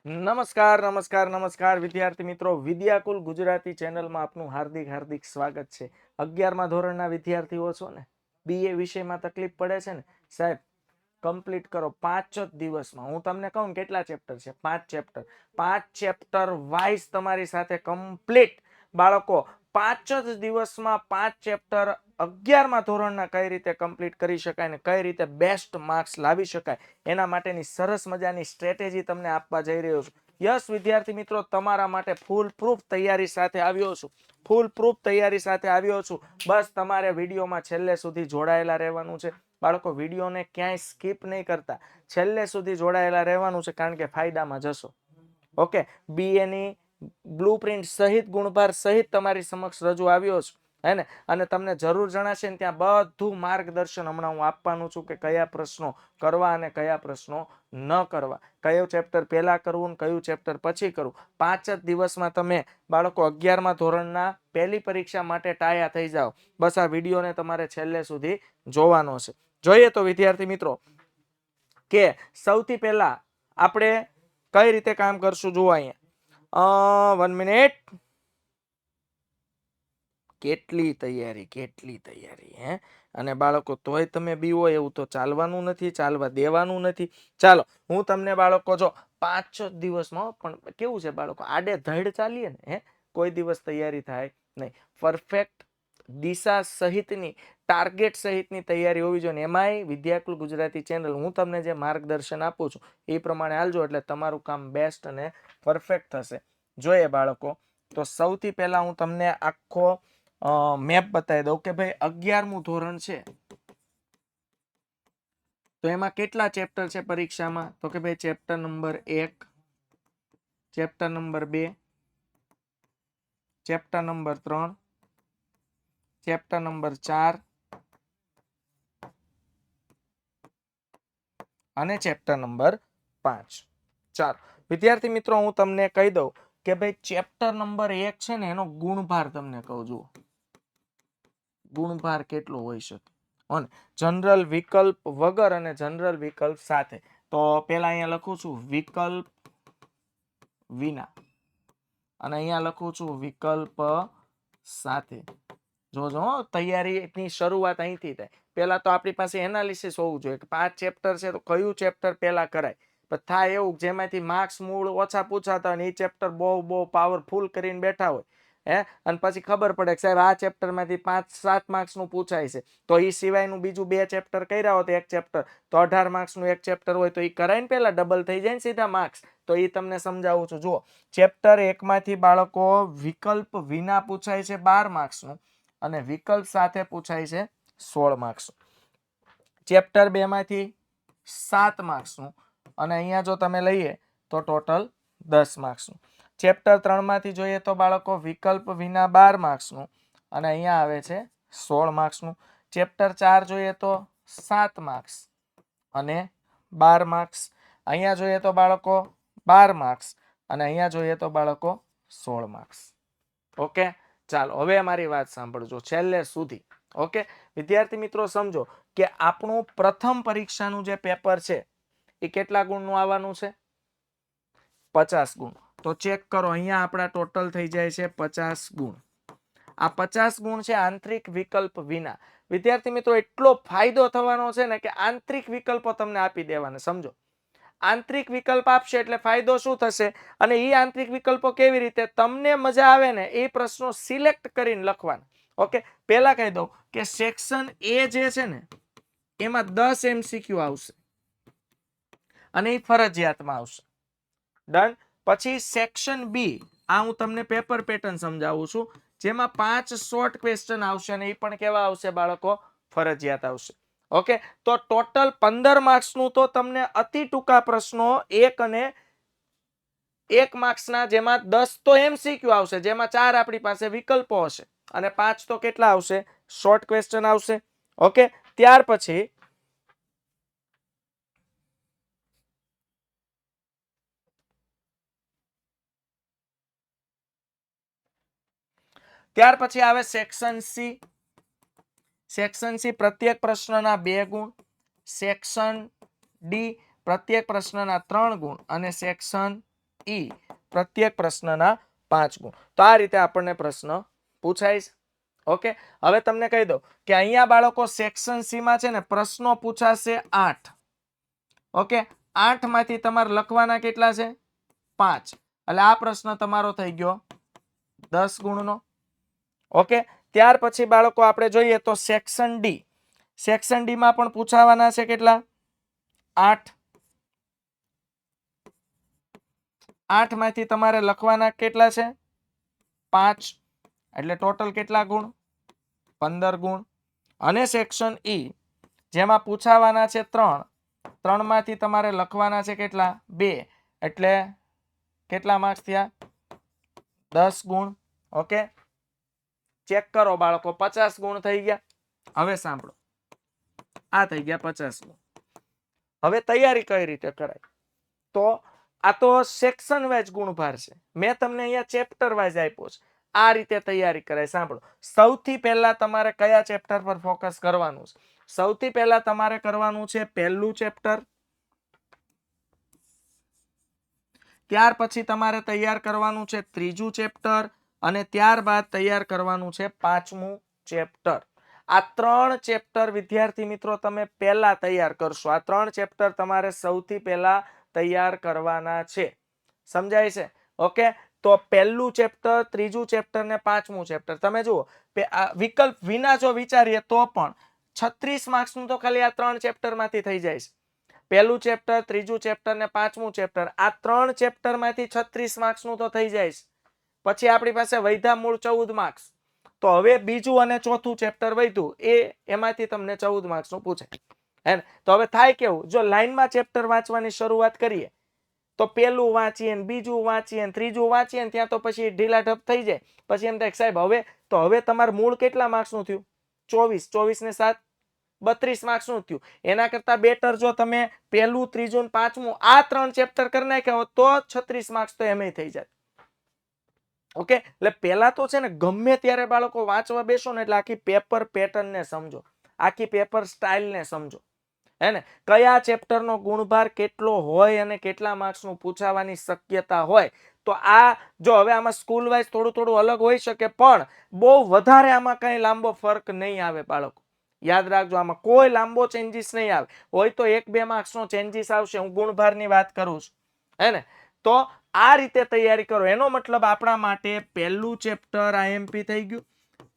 નમસ્કાર નમસ્કાર નમસ્કાર વિદ્યાર્થી મિત્રો, વિદ્યાકુલ ગુજરાતી ચેનલમાં આપનું હાર્દિક હાર્દિક સ્વાગત છે. 11મા ધોરણના વિદ્યાર્થીઓ છો ને, બીએ વિષયમાં તકલીફ પડે છે ને સાહેબ, કમ્પ્લીટ કરો 5 જ દિવસમાં. હું તમને કહું કેટલા ચેપ્ટર છે? 5 ચેપ્ટર વાઇઝ તમારી સાથે કમ્પ્લીટ બાળકો 5 જ દિવસમાં 5 ચેપ્ટર 11મા ધોરણના કઈ રીતે કમ્પ્લીટ કરી શકાય ને કઈ રીતે બેસ્ટ માર્ક્સ લાવી શકાય એના માટેની સરસ મજાની સ્ટ્રેટેજી તમને આપવા જઈ રહ્યો છું. યસ વિદ્યાર્થી મિત્રો, તમારા માટે ફૂલ પ્રૂફ તૈયારી સાથે આવ્યો છું. બસ તમારે વિડીયોમાં છેલ્લે સુધી જોડાયેલા રહેવાનું છે બાળકો. વિડીયોને ક્યાંય સ્કીપ નહીં કરતા, છેલ્લે સુધી જોડાયેલા રહેવાનું છે, કારણ કે ફાયદામાં જશો. ઓકે, બીએ ની બ્લુપ્રિન્ટ સહિત ગુણભાર સહિત તમારી સમક્ષ રજૂ આવ્યો છું હે ને. અને તમને જરૂર જણાશે ને ત્યાં બધું માર્ગદર્શન હમણાં હું આપવાનું છું કે કયા પ્રશ્નો કરવા અને કયા પ્રશ્નો ન કરવા, કયું ચેપ્ટર પહેલા કરવું ને કયું ચેપ્ટર પછી કરવું. 5 જ દિવસમાં તમે બાળકો 11મા ધોરણના પહેલી પરીક્ષા માટે ટાયા થઈ જાઓ. બસ આ વિડીયોને તમારે છેલ્લે સુધી જોવાનો છે. જોઈએ તો વિદ્યાર્થી મિત્રો કે સૌથી પહેલા આપણે કઈ રીતે કામ કરશું. જુઓ અહીંયા 1 મિનિટ. કેટલી તૈયારી હે. અને બાળકો તોય તમે બીવો એવું તો ચાલવાનું નથી, ચાલવા દેવાનું નથી. ચાલો હું તમને બાળકો જો 5 દિવસમાં, પણ કેવું છે બાળકો, આડે ધડ ચાલીએ ને હે, કોઈ દિવસ તૈયારી થાય નહીં. પરફેક્ટ દિશા સહિતની, ટાર્ગેટ સહિતની તૈયારી હોવી જોઈએ. એમાંય વિદ્યાકુલ ગુજરાતી ચેનલ હું તમને જે માર્ગદર્શન આપું છું એ પ્રમાણે હાલજો, એટલે તમારું કામ બેસ્ટ અને પરફેક્ટ થશે. જોઈએ બાળકો, તો સૌથી પહેલા હું તમને આખો મેપ બતાવી દઉં કે ભાઈ 11મું ધોરણ છે તો એમાં કેટલા ચેપ્ટર છે પરીક્ષામાં. તો કે ભાઈ chapter number 1, chapter number 2, chapter number 3, chapter number 4 અને ચેપ્ટર નંબર 5. ચાલો વિદ્યાર્થી મિત્રો, હું તમને કહી દઉં કે ભાઈ ચેપ્ટર નંબર 1 છે ને, એનો ગુણભાર તમને કહું. જુઓ ગુણભાર કેટલો હોઈ શકે. અને જનરલ વિકલ્પ વગર અને જનરલ વિકલ્પ સાથે. તો પેલા અહીંયા લખું છું વિકલ્પ વિના, અને અહીંયા લખું છું વિકલ્પ સાથે. જોજો તૈયારીની શરૂઆત અહીંથી થાય. પહેલા તો આપણી પાસે એનાલિસિસ હોવું જોઈએ કે 5 ચેપ્ટર છે તો કયું ચેપ્ટર પહેલા કરાય. પણ થાય એવું જેમાંથી માર્ક્સ મૂળ ઓછા પૂછાતા હોય ને એ ચેપ્ટર બહુ પાવરફુલ કરીને બેઠા હોય હે, અને પછી ખબર પડે કે સાહેબ આ ચેપ્ટરમાંથી 5-7 માર્ક્સનું પૂછાય છે, તો એ સિવાયનું બીજું 2 ચેપ્ટર કર્યા હોય તો એક ચેપ્ટર તો 18 માર્ક્સનું એક ચેપ્ટર હોય તો એ કરાય ને, પહેલા ડબલ થઈ જાય ને સીધા માર્ક્સ. તો એ તમને સમજાવું છું. જુઓ ચેપ્ટર 1 માંથી બાળકો વિકલ્પ વિના પૂછાય છે 12 માર્ક્સનું અને વિકલ્પ સાથે પૂછાય છે 16 માર્ક્સનું. ચેપ્ટર 2 માંથી 7 માર્ક્સનું અને અહીંયા જો તમે લઈએ તો ટોટલ 10 માર્ક્સનું. ચેપ્ટર 3 માંથી જોઈએ તો બાળકો વિકલ્પ વિના 12 માર્ક્સનું અને અહીંયા આવે છે 16 માર્ક્સનું. ચેપ્ટર 4 જોઈએ તો 7 માર્ક્સ અને 12 માર્ક્સ. અહીંયા જોઈએ તો બાળકો 12 માર્ક્સ અને અહીંયા જોઈએ તો બાળકો 16 માર્ક્સ. ઓકે, ચાલો હવે અમારી વાત સાંભળજો છેલ્લે સુધી. ઓકે વિદ્યાર્થી મિત્રો, સમજો કે આપણું પ્રથમ પરીક્ષાનું જે પેપર છે એ કેટલા ગુણનું આવવાનું છે? 50 ગુણ. તો ચેક કરો, અહીંયા આપણા ટોટલ થઈ જાય છે 50 ગુણ. આ 50 ગુણ છે આંતરિક વિકલ્પ વિના. વિદ્યાર્થી મિત્રો, એટલો ફાયદો થવાનો છે ને કે આંતરિક વિકલ્પો તમને આપી દેવાના. સમજો, આંતરિક વિકલ્પ આપશે એટલે ફાયદો શું થશે, અને એ આંતરિક વિકલ્પો કેવી રીતે તમને મજા આવે ને એ પ્રશ્નો સિલેક્ટ કરીને લખવાના. ઓકે, પહેલા કહી દઉં કે સેક્શન એ જે છે ને એમાં 10 MCQ આવશે અને એ ફરજિયાતમાં આવશે. ડન. પછી સેક્શન બી, આ હું તમને પેપર પેટર્ન સમજાવું છું, જેમાં 5 શોર્ટ ક્વેશ્ચન આવશે અને એ પણ કેવા આવશે બાળકો? ફરજિયાત આવશે. ઓકે, તો ટોટલ 15 માર્ક્સનું તો તમને અતિ ટૂંકા પ્રશ્નો 1 અને 1 માર્ક્સના, જેમાં 10 તો MCQ આવશે, જેમાં 4 આપણી પાસે વિકલ્પો હશે અને 5 તો કેટલા આવશે? શોર્ટ ક્વેશ્ચન આવશે. ઓકે, ત્યાર પછી આવે સેક્શન સી. સેક્શન સી પ્રત્યેક પ્રશ્નના 2 ગુણ. સેક્શન ડી પ્રત્યેક પ્રશ્નના 3 ગુણ અને સેક્શન ઈ પ્રત્યેક પ્રશ્નના 5 ગુણ. તો આ રીતે આપણને પ્રશ્ન પૂછાય છે. ઓકે, હવે તમને કહી દઉં કે અહીંયા બાળકો સેક્શન સી માં છે ને પ્રશ્નો પૂછાશે 8. ઓકે, 8 માંથી તમારે લખવાના કેટલા છે? 5. એટલે આ પ્રશ્ન તમારો થઈ ગયો 10 ગુણનો. ઓકે, ત્યાર પછી બાળકો આપણે જોઈએ તો સેક્શન ડી. સેક્શન ડી માં પણ પૂછાવાના છે કેટલા? 8. 8 માંથી તમારે લખવાના કેટલા છે? 5. એટલે ટોટલ કેટલા ગુણ? 15 ગુણ. અને સેક્શન ઈ જેમાં પૂછાવાના છે 3. 3 માંથી તમારે લખવાના છે કેટલા? 2. એટલે કેટલા માર્ક્સ થયા? 10 ગુણ. ઓકે, ચેક કરો બાળકો, 50 ગુણ થઈ ગયા. હવે સાંભળો, આ થઈ ગયા 50 ગુણ. હવે તૈયારી કઈ રીતે કરાય? તો આ તો સેક્શન વાઇઝ ગુણભાર છે. મેં તમને અહીંયા ચેપ્ટર વાઇઝ આપ્યો છે. આ રીતે તૈયારી કરાય. સાંભળો, સૌથી પહેલા તમારે કયા ચેપ્ટર પર ફોકસ કરવાનું છે? સૌથી પહેલા તમારે કરવાનું છે પહેલું ચેપ્ટર. ત્યાર પછી તમારે તૈયાર કરવાનું છે ત્રીજું ચેપ્ટર અને ત્યારબાદ તૈયાર કરવાનું છે 5મું ચેપ્ટર. આ 3 ચેપ્ટર વિદ્યાર્થી મિત્રો તમે પહેલા તૈયાર કરશો. આ 3 ચેપ્ટર તમારે સૌથી પહેલા તૈયાર કરવાના છે. સમજાય છે? ઓકે, તો પહેલું ચેપ્ટર, ત્રીજું ચેપ્ટર ને 5મું ચેપ્ટર. તમે જુઓ, વિકલ્પ વિના જો વિચારીએ તો પણ 36 માર્ક્સનું તો ખાલી આ 3 ચેપ્ટરમાંથી થઈ જાય છે. પહેલું ચેપ્ટર, ત્રીજું ચેપ્ટર ને 5મું ચેપ્ટર, આ 3 ચેપ્ટરમાંથી 36 માર્ક્સનું તો થઈ જાય છે. પછી આપણી પાસે વધ્યા મૂળ 14 માર્ક્સ. તો હવે બીજું અને ચોથું ચેપ્ટર વધ્યું, એમાંથી તમને 14 માર્ક્સનું પૂછાય. હે, તો હવે થાય કેવું? જો લાઈનમાં ચેપ્ટર વાંચવાની શરૂઆત કરીએ તો પહેલું વાંચીએ ને બીજું વાંચીએ ને ત્રીજું વાંચીએ ને ત્યાં તો પછી ઢીલા ઢપ થઈ જાય. પછી એમ થાય સાહેબ હવે તમારે મૂળ કેટલા માર્ક્સનું થયું? 24. 24 ને 7 32 માર્ક્સનું થયું. એના કરતા બેટર જો તમે પહેલું, ત્રીજું ને 5મું આ 3 ચેપ્ટર કરી નાખ્યા હોત તો 36 માર્ક્સ તો એમ થઈ જાય. ઓકે, એટલે પહેલા તો છે ને ગમે ત્યારે બાળકો વાંચવા બેસો ને એટલે આખી પેપર પેટર્ન ને સમજો, આખી પેપર સ્ટાઇલ ને સમજો. હે ને, કયા ચેપ્ટરનો ગુણભાર કેટલો હોય અને કેટલા માર્ક્સનું પૂછાવાની શક્યતા હોય. તો આ જો હવે આમાં સ્કૂલ વાઇઝ થોડું અલગ હોઈ શકે પણ બહુ વધારે આમાં કઈ લાંબો ફરક નહીં આવે બાળકો. યાદ રાખજો, આમાં કોઈ લાંબો ચેન્જીસ નહીં આવે. હોય તો 1-2 માર્ક્સનો ચેન્જીસ આવશે. હું ગુણભારની વાત કરું છું. હે ને, તો આ રીતે તૈયારી કરો. એનો મતલબ આપણા માટે પહેલું ચેપ્ટર આઈએમપી થઈ ગયું,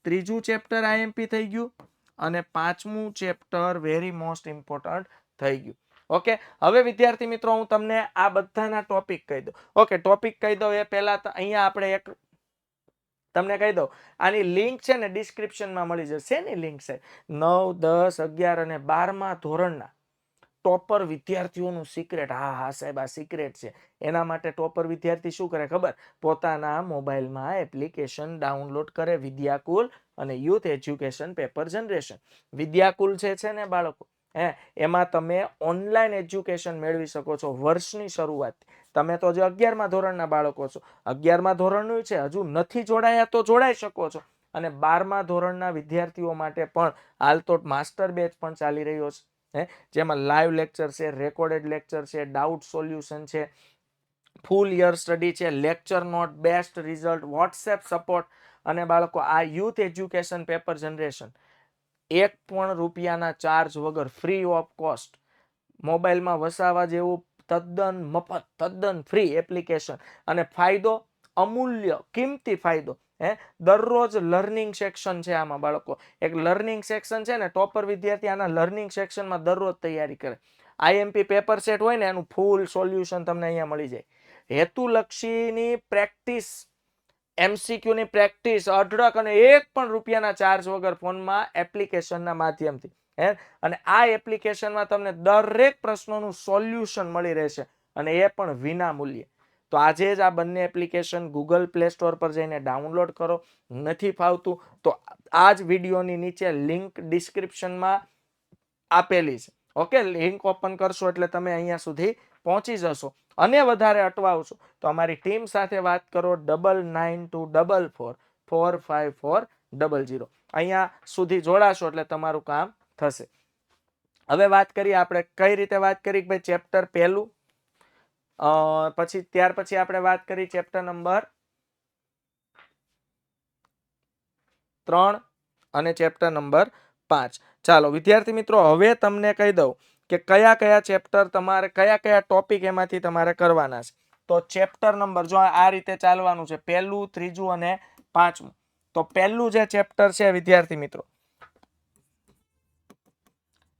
ત્રીજું ચેપ્ટર આઈએમપી થઈ ગયું અને 5મું ચેપ્ટર વેરી મોસ્ટ ઇમ્પોર્ટન્ટ થઈ ગયું. ઓકે, હવે વિદ્યાર્થી મિત્રો હું તમને આ બધાના ટોપિક કહી દઉં. ઓકે, ટોપિક કહી દઉં એ પહેલા અહીંયા આપણે એક તમને કહી દઉં, આની લિંક છે ને ડિસ્ક્રિપ્શનમાં મળી જશે. એની લિંક છે 9, 10, 11 અને 12મા ધોરણના ટોપર વિદ્યાર્થીઓનું સિક્રેટ. હા સાહેબ, આ સિક્રેટ છે. એના માટે ટોપર વિદ્યાર્થી શું કરે ખબર? પોતાના મોબાઈલમાં એપ્લિકેશન ડાઉનલોડ કરે, વિદ્યાકુલ અને youth education paper generation. Vidyakul છે ને બાળકો, એમાં તમે ઓનલાઈન એજ્યુકેશન મેળવી શકો છો વર્ષની શરૂઆત. તમે તો હજુ 11મા ધોરણના બાળકો છો, 11મા ધોરણનું છે, હજુ નથી જોડાયા તો જોડાઈ શકો છો. અને 12મા ધોરણના વિદ્યાર્થીઓ માટે પણ હાલ તો માસ્ટર બેચ પણ ચાલી રહ્યો છે, જેમાં લાઈવ લેક્ચર છે, રેકોર્ડેડ લેક્ચર છે, ડાઉટ સોલ્યુશન છે, ફૂલ યર સ્ટડી છે, lecture note, best result, WhatsApp support. અને બાળકો આ યુથ એજ્યુકેશન પેપર જનરેશન 1 પણ રૂપિયાના ચાર્જ વગર, ફ્રી ઓફ કોસ્ટ, મોબાઈલમાં વસાવા જેવું તદ્દન મફત, તદ્દન ફ્રી એપ્લિકેશન. અને ફાયદો અમૂલ્ય, કિંમતી ફાયદો. દરરોજ લર્નિંગ સેક્શન છે આમાં બાળકો. એક લર્નિંગ સેક્શન છે ને, ટોપર વિદ્યાર્થી આના લર્નિંગ સેક્શનમાં દરરોજ તૈયારી કરે. આઈએમપી પેપર સેટ હોય ને એનું ફૂલ સોલ્યુશન તમને અહીંયા મળી જાય. હેતુલક્ષીની પ્રેક્ટિસ, MCQ ની પ્રેક્ટિસ અઢળક અને 1 પણ રૂપિયાના ચાર્જ વગર ફોનમાં એપ્લિકેશનના માધ્યમથી. અને આ એપ્લિકેશનમાં તમને દરેક પ્રશ્નોનું સોલ્યુશન મળી રહેશે અને એ પણ વિના મૂલ્યે. તો આજે જ આ બંને એપ્લિકેશન ગૂગલ પ્લે સ્ટોર પર જઈને ડાઉનલોડ કરો. નથી ફાવતું તો આ જ વિડીયોની નીચે લિંક ડિસ્ક્રિપ્શનમાં આપેલી છે. ઓકે, લિંક ઓપન કરશો એટલે તમે અહીંયા સુધી પહોંચી જશો. અને વધારે અટવાવશો તો અમારી ટીમ સાથે વાત કરો 9924445540. અહીંયા સુધી જોડાશો એટલે તમારું કામ થશે. હવે વાત કરીએ આપણે કઈ રીતે વાત કરી ભાઈ ચેપ્ટર પહેલું, પછી ત્યાર પછી આપણે વાત કરી ચેપ્ટર નંબર 3 અને ચેપ્ટર નંબર 5. ચાલો વિદ્યાર્થી મિત્રો, હવે તમને કહી દઉં કે કયા કયા ચેપ્ટર તમારે કયા કયા ટોપિક એમાંથી તમારે કરવાના છે. તો ચેપ્ટર નંબર જો આ રીતે ચાલવાનું છે, પહેલું, ત્રીજું અને પાંચમું. તો પહેલું જે ચેપ્ટર છે વિદ્યાર્થી મિત્રો,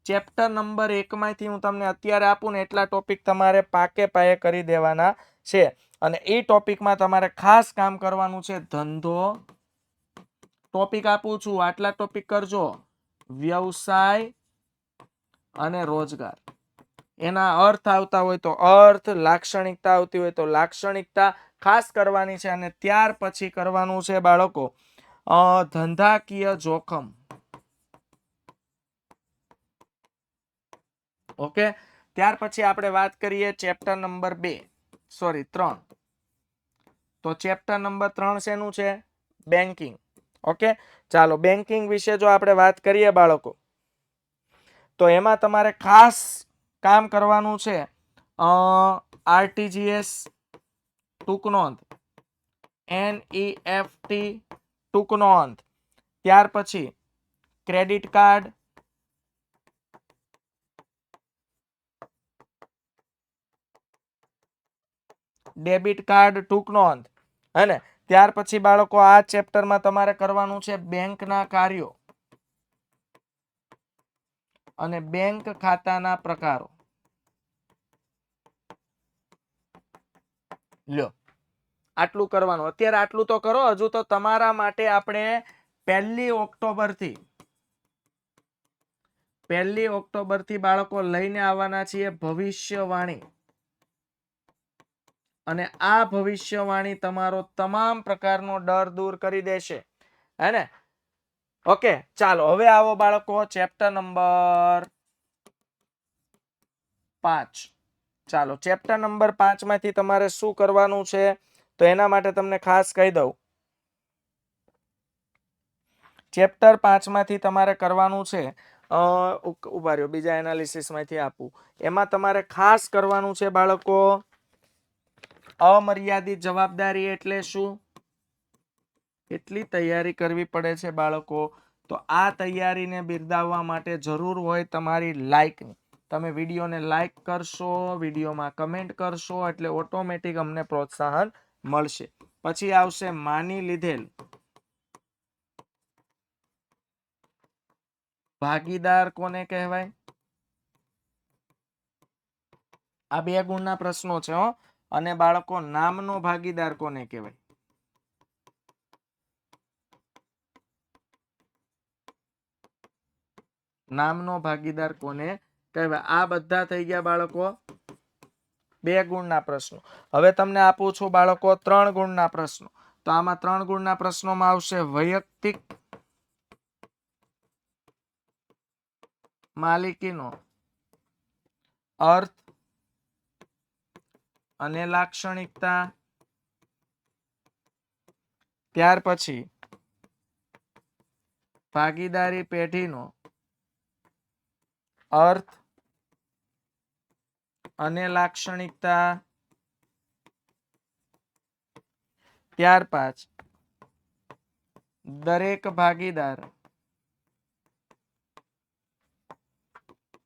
ચેપ્ટર નંબર 1 માંથી હું તમને અત્યારે આપું ને એટલા ટોપિક તમારે પાકે પાયે કરી દેવાના છે. અને એ ટોપિકમાં તમારે ખાસ કામ કરવાનું છે ધંધો. ટોપિક આપું છું, આટલા ટોપિક કરજો. વ્યવસાય અને રોજગાર. એના અર્થ આવતા હોય તો અર્થ, લાક્ષણિકતા આવતી હોય તો લાક્ષણિકતા ખાસ કરવાની છે. અને ત્યાર પછી કરવાનું છે બાળકો ધંધાકીય જોખમ. ઓકે, ત્યાર પછી આપણે વાત કરીએ ચેપ્ટર નંબર 3. તો ચેપ્ટર નંબર 3 શેનું છે? બેન્કિંગ. ઓકે, ચાલો બેન્કિંગ વિશે જો આપણે વાત કરીએ બાળકો, તો એમાં તમારે ખાસ કામ કરવાનું છે આરટીજીએસ ટૂંક નોંધ, એનઈએફટી ટૂંક નોંધ, ત્યાર પછી ક્રેડિટ કાર્ડ, ડેબિટ કાર્ડ ટૂંક નોંધ. અને ત્યાર પછી બાળકો આ ચેપ્ટરમાં તમારે કરવાનું છે બેંકના કાર્યો અને બેંક ખાતાના પ્રકારો. લ્યો, આટલું કરવાનું. અત્યારે આટલું તો કરો. હજુ તો તમારા માટે આપણે 1 ઓક્ટોબર થી બાળકો લઈને આવવાના છીએ ભવિષ્યવાણી. અને આ ભવિષ્યવાણી તમારો તમામ પ્રકારનો ડર દૂર કરી દેશે, હે ને? ઓકે, ચાલો હવે આવો બાળકો ચેપ્ટર નંબર 5. ચાલો ચેપ્ટર નંબર 5 માંથી તમારે શું કરવાનું છે? તો એના માટે તમને ખાસ કહી દઉં, ચેપ્ટર 5 માંથી તમારે કરવાનું છે ઉભા રહ્યો, બીજા એનાલિસિસ માંથી આપું. એમાં તમારે ખાસ કરવાનું છે બાળકો અમર્યાદિત જવાબદારી એટલે શું? કેટલી તૈયારી કરવી પડે છે બાળકો? તો આ તૈયારીને બિરદાવવા માટે જરૂર હોય તમારી લાઈકની. તમે વિડીયોને લાઈક કરશો, વિડીયોમાં કમેન્ટ કરશો એટલે ઓટોમેટિક અમને પ્રોત્સાહન મળશે. પછી આવશે માની લીધેલ ભાગીદાર કોને કહેવાય? આ 2 ગુણના પ્રશ્નો છે હો. અને બાળકો નામનો ભાગીદાર કોને કહેવાય? નામનો ભાગીદાર કોને કહેવાય? આ બધા થઈ ગયા બાળકો 2 ગુણના પ્રશ્નો. હવે તમને આપું છું બાળકો 3 ગુણના પ્રશ્નો. તો આમાં 3 ગુણના પ્રશ્નોમાં આવશે વૈયક્તિક માલિકીનો અર્થ અને લાક્ષણિકતા. ત્યાર પછી ભાગીદારી પેઢીનો અર્થ અને લાક્ષણિકતા. ત્યાર પછી દરેક ભાગીદાર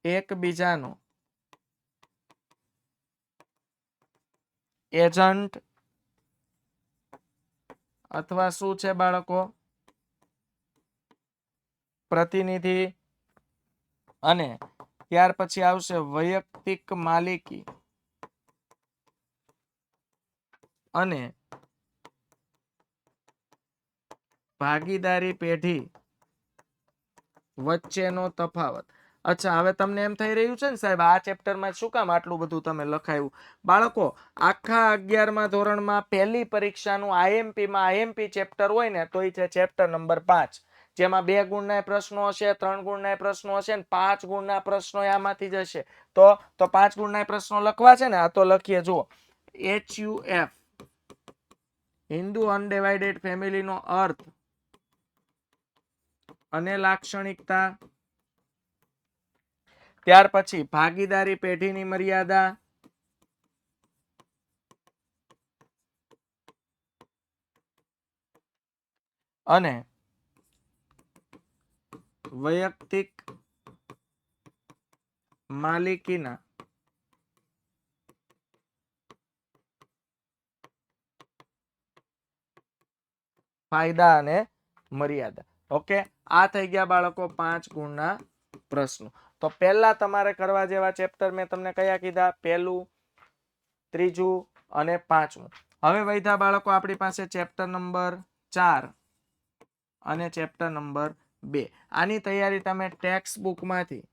એકબીજાનો એજન્ટ અથવા શું છે બાળકો? પ્રતિનિધિ. અને ત્યાર પછી આવશે વૈયક્તિક માલિકી અને ભાગીદારી પેઢી વચ્ચેનો તફાવત. અચ્છા, હવે તમને એમ થઈ રહ્યું છે ને સાહેબ આ ચેપ્ટરમાં શું કામ આટલું બધું તમે લખાયું? બાળકો આખા 11મા ધોરણમાં પહેલી પરીક્ષાનું આઈએમપી ચેપ્ટર હોય ને તો એ છે ચેપ્ટર નંબર 5, જેમાં 2 ગુણના પ્રશ્નો હશે, 3 ગુણના પ્રશ્નો હશે ને 5 ગુણના પ્રશ્નો આમાંથી જ હશે. તો 5 ગુણના પ્રશ્નો લખવા છે ને, આ તો લખીએ જુઓ. HUF હિન્દુ અનડિવાઇડેડ ફેમિલીનો અર્થ અને લાક્ષણિકતા. ત્યાર પછી ભાગીદારી પેઢીની મર્યાદા. અને વૈયક્તિક માલિકીના ફાયદા અને મર્યાદા. ઓકે, આ થઈ ગયા બાળકો 5 ગુણના પ્રશ્નો. તો પહેલા તમારે કરવા જેવા ચેપ્ટર મેં તમને કયા કીધા? પહેલું, ત્રીજું અને પાંચમું. હવે વધ્યા બાળકો આપણી પાસે ચેપ્ટર નંબર 4 અને ચેપ્ટર નંબર 2. આની તૈયારી તમે ટેક્સ્ટ બુકમાંથી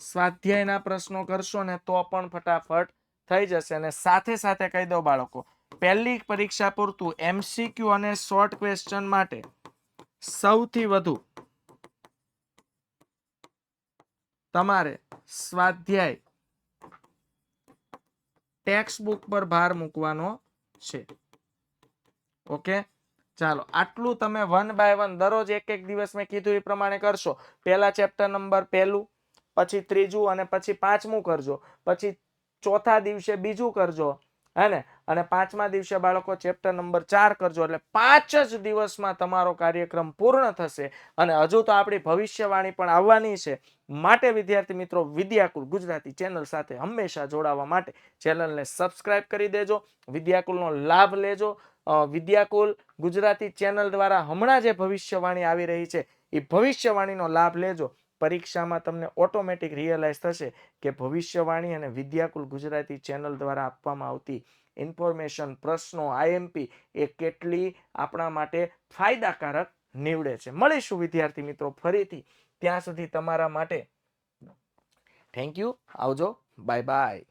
સ્વાધ્યાયના પ્રશ્નો કરશો ને તો પણ ફટાફટ થઈ જશે. અને સાથે સાથે કહી દો બાળકો, પહેલી પરીક્ષા પૂરતું MCQ અને શોર્ટ ક્વેશ્ચન માટે સૌથી વધુ તમારે સ્વાધ્યાય ટેક્સ્ટ બુક પર ભાર મૂકવાનો છે. ઓકે, ચાલો આટલું તમે 1 બાય 1 દરરોજ એક દિવસ મેં કીધું એ પ્રમાણે કરશો. પહેલા ચેપ્ટર નંબર પહેલું, પછી ત્રીજું અને પછી પાંચમું કરજો. પછી ચોથા દિવસે બીજું કરજો, હે ને? અને પાંચમા દિવસે બાળકો ચેપ્ટર નંબર 4 કરજો. એટલે 5 જ દિવસમાં તમારો કાર્યક્રમ પૂર્ણ થશે. અને હજુ તો આપણી ભવિષ્યવાણી પણ આવવાની છે. માટે વિદ્યાર્થી મિત્રો, વિદ્યાકુલ ગુજરાતી ચેનલ સાથે હંમેશા જોડાવા માટે ચેનલને સબસ્ક્રાઇબ કરી દેજો. વિદ્યાકુલનો લાભ લેજો. વિદ્યાકુલ ગુજરાતી ચેનલ દ્વારા હમણાં જે ભવિષ્યવાણી આવી રહી છે એ ભવિષ્યવાણીનો લાભ લેજો. પરીક્ષામાં તમને ઓટોમેટિક રિયલાઇઝ થશે કે ભવિષ્યવાણી અને વિદ્યાકુલ ગુજરાતી ચેનલ દ્વારા આપવામાં આવતી ઇન્ફોર્મેશન, પ્રશ્નો, IMP એ કેટલી આપણા માટે ફાયદાકારક નીવડે છે. મળીશું વિદ્યાર્થી મિત્રો ફરીથી. ત્યાં સુધી તમારા માટે થેન્ક યુ. આવજો. Bye bye.